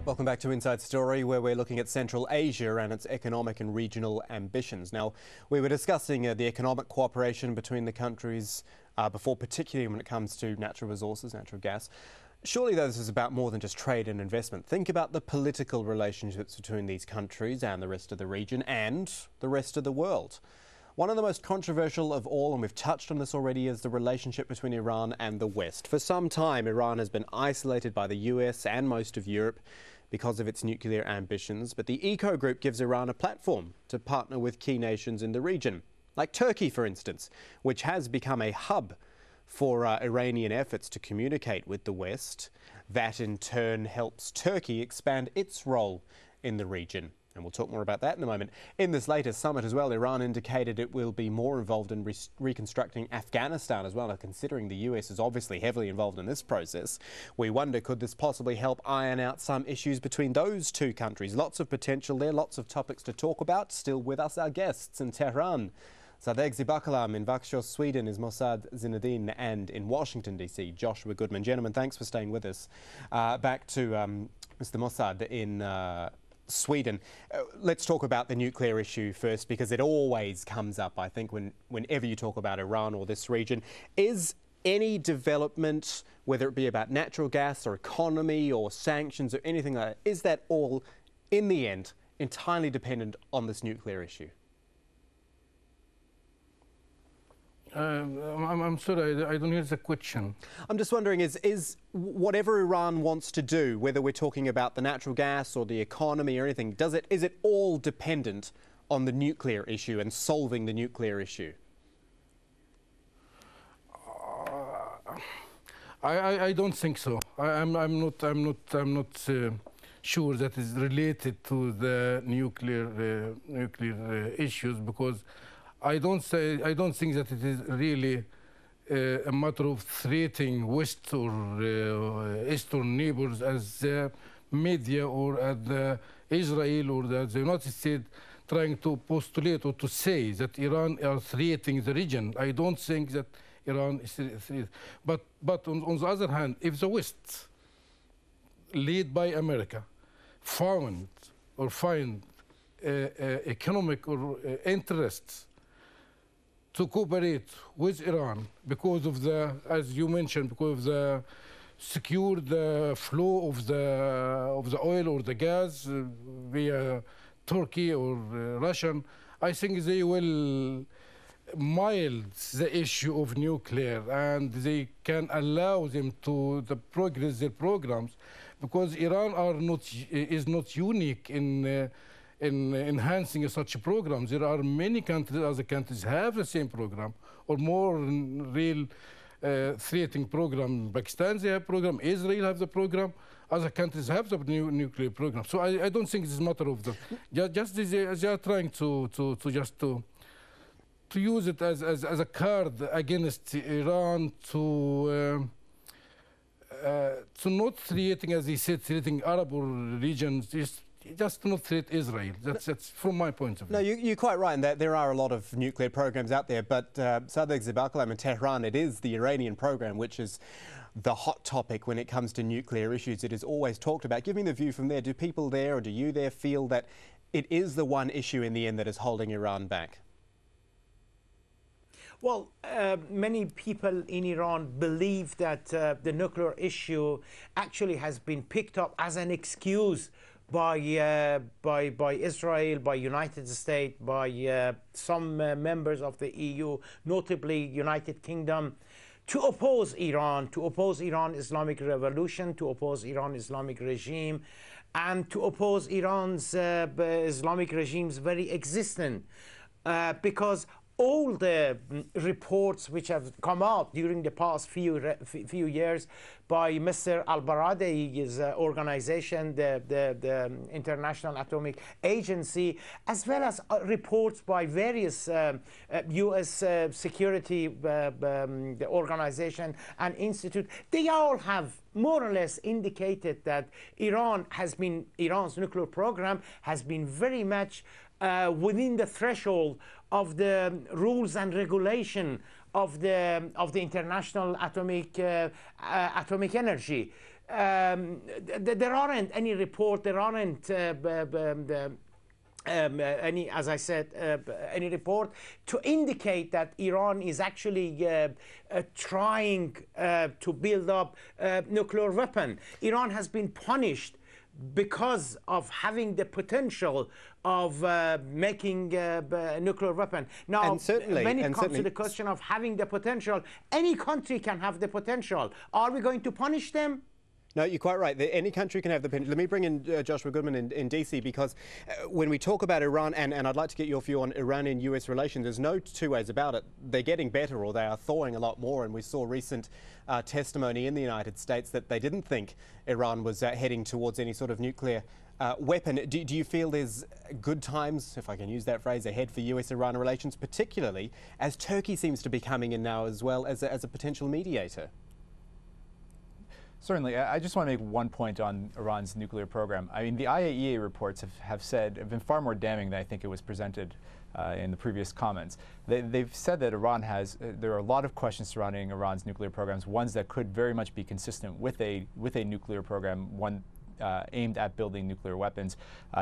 Welcome back to Inside Story, where we're looking at Central Asia and its economic and regional ambitions. Now, we were discussing the economic cooperation between the countries before, particularly when it comes to natural resources, natural gas. Surely, though, this is about more than just trade and investment. Think about the political relationships between these countries and the rest of the region and the rest of the world. One of the most controversial of all, and we've touched on this already, is the relationship between Iran and the West. For some time, Iran has been isolated by the US and most of Europe because of its nuclear ambitions, but the ECO group gives Iran a platform to partner with key nations in the region, like Turkey, for instance, which has become a hub for Iranian efforts to communicate with the West. That in turn helps Turkey expand its role in the region. And we'll talk more about that in a moment. In this latest summit as well, Iran indicated it will be more involved in reconstructing Afghanistan as well. Now, considering the US is obviously heavily involved in this process, we wonder, could this possibly help iron out some issues between those two countries? Lots of potential there, lots of topics to talk about. Still with us, our guests in Tehran. Sadegh Zibakalam in Vaxjos, Sweden is Mossad Zinedine, and in Washington, D.C., Joshua Goodman. Gentlemen, thanks for staying with us. Back to Mr. Mossad in Sweden. Let's talk about the nuclear issue first, because it always comes up, I think, whenever you talk about Iran or this region. Is any development, whether it be about natural gas or economy or sanctions or anything like that, is that all, in the end, entirely dependent on this nuclear issue? I'm sorry, I don't hear the question. I'm just wondering, is whatever Iran wants to do, whether we're talking about the natural gas or the economy or anything, is it all dependent on the nuclear issue and solving the nuclear issue? I don't think so. I'm not sure that is related to the nuclear issues, because I don't think that it is really a matter of threatening West or Eastern neighbors, as the media or as Israel or the United States trying to postulate or to say that Iran are threatening the region. I don't think that Iran is threatening. But on the other hand, if the West, led by America, find economic or interests to cooperate with Iran because of the, as you mentioned, because of the secure the flow of the oil or the gas via Turkey or Russian, I think they will mild the issue of nuclear, and they can allow them to progress their programs, because Iran is not unique in enhancing such programs. There are many countries, other countries have the same program or more real threatening program. Pakistan, they have program. Israel have the program. Other countries have the nuclear program. So I don't think it's a matter of the they are trying to use it as a card against Iran to not threatening, as he said, threatening Arab regions. Just not threat Israel. That's from my point of view. No, you're quite right in that there are a lot of nuclear programs out there, but Sadegh Zibakalam in Tehran, it is the Iranian program which is the hot topic when it comes to nuclear issues. It is always talked about. Give me the view from there. Do people there, or do you there, feel that it is the one issue in the end that is holding Iran back? Well, many people in Iran believe that the nuclear issue actually has been picked up as an excuse by Israel, by United States, by some members of the EU, notably United Kingdom, to oppose Iran, Islamic revolution, to oppose Iran Islamic regime, and to oppose Iran's Islamic regime's very existence, because all the reports which have come out during the past few years by Mr. Al-Baradei's organization, the International Atomic Agency, as well as reports by various U.S. security organization and institute, they all have more or less indicated that Iran's nuclear program has been very much within the threshold of the rules and regulation of the international atomic energy. There aren't any report. There aren't any, as I said, any report to indicate that Iran is actually trying to build up a nuclear weapon. Iran has been punished because of having the potential of making a nuclear weapon. Now, when it comes to the question of having the potential, any country can have the potential. Are we going to punish them? No, you're quite right. Any country can have the potential. Let me bring in Joshua Goodman in DC, because when we talk about Iran, and I'd like to get your view on Iranian-US relations, there's no two ways about it. They're getting better, or they are thawing a lot more, and we saw recent testimony in the United States that they didn't think Iran was heading towards any sort of nuclear weapon. Do you feel there's good times, if I can use that phrase, ahead for US-Iran relations, particularly as Turkey seems to be coming in now as well as a potential mediator? Certainly. I just want to make one point on Iran's nuclear program. I mean, the IAEA reports have been far more damning than I think it was presented in the previous comments. They've said that there are a lot of questions surrounding Iran's nuclear programs, ones that could very much be consistent with a nuclear program, one aimed at building nuclear weapons.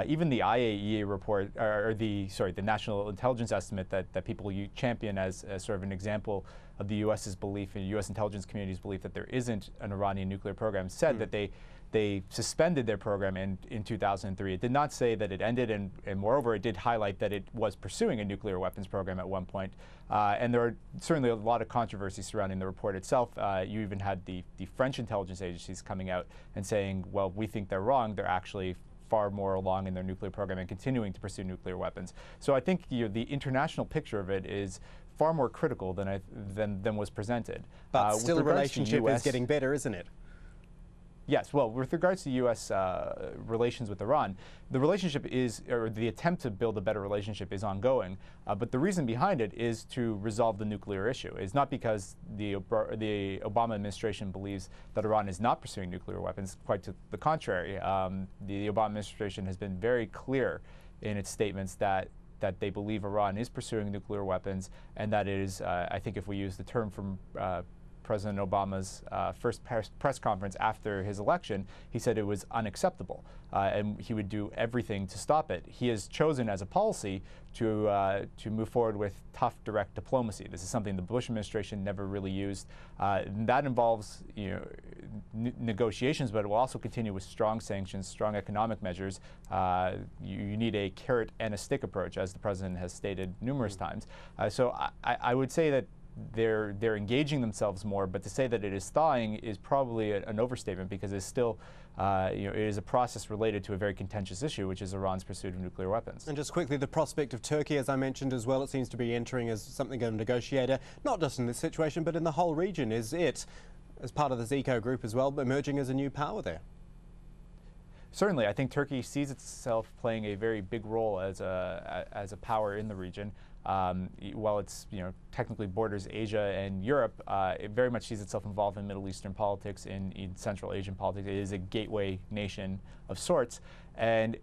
Even the IAEA report, or the National Intelligence Estimate that people champion as sort of an example of the U.S.'s belief, and U.S. intelligence community's belief that there isn't an Iranian nuclear program, said that they suspended their program in 2003. It did not say that it ended, and moreover, it did highlight that it was pursuing a nuclear weapons program at one point. And there are certainly a lot of controversy surrounding the report itself. You even had the French intelligence agencies coming out and saying, well, we think they're wrong. They're actually far more along in their nuclear program and continuing to pursue nuclear weapons. So I think the international picture of it is far more critical than was presented. But still, the relationship is getting better, isn't it? Yes. Well, with regards to U.S. Relations with Iran, the relationship or the attempt to build a better relationship is ongoing. But the reason behind it is to resolve the nuclear issue. It's not because the Obama administration believes that Iran is not pursuing nuclear weapons. Quite to the contrary. The Obama administration has been very clear in its statements that they believe Iran is pursuing nuclear weapons, and that it is, I think if we use the term from President Obama's first press conference after his election, he said it was unacceptable, and he would do everything to stop it. He has chosen as a policy to move forward with tough, direct diplomacy. This is something the Bush administration never really used. That involves, negotiations, but it will also continue with strong sanctions, strong economic measures. You need a carrot and a stick approach, as the president has stated numerous times. So I would say that they're engaging themselves more, but to say that it is thawing is probably an overstatement, because it's still, it is a process related to a very contentious issue, which is Iran's pursuit of nuclear weapons. And just quickly, the prospect of Turkey, as I mentioned as well, it seems to be entering as something of a negotiator, not just in this situation, but in the whole region. Is it, as part of this eco group as well, emerging as a new power there? Certainly, I think Turkey sees itself playing a very big role as a power in the region. While it's technically borders Asia and Europe, it very much sees itself involved in Middle Eastern politics, in Central Asian politics. It is a gateway nation of sorts, and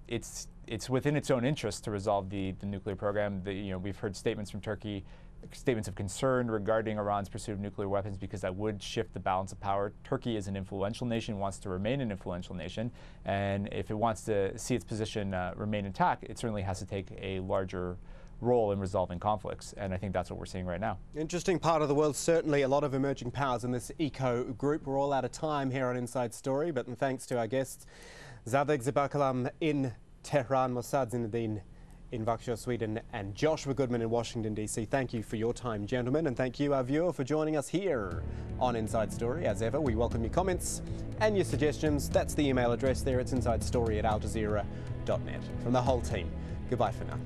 it's within its own interest to resolve the nuclear program. We've heard statements from Turkey, statements of concern regarding Iran's pursuit of nuclear weapons, because that would shift the balance of power. Turkey is an influential nation, wants to remain an influential nation, and if it wants to see its position remain intact, it certainly has to take a larger role in resolving conflicts, and I think that's what we're seeing right now. Interesting part of the world, certainly a lot of emerging powers in this eco group. We're all out of time here on Inside Story, but thanks to our guests, Zadek Zibakalam in Tehran, Mossad Zinedine in Växjö, Sweden, and Joshua Goodman in Washington, D.C. Thank you for your time, gentlemen, and thank you, our viewer, for joining us here on Inside Story. As ever, we welcome your comments and your suggestions. That's the email address there. It's insidestory@aljazeera.net. From the whole team, goodbye for now.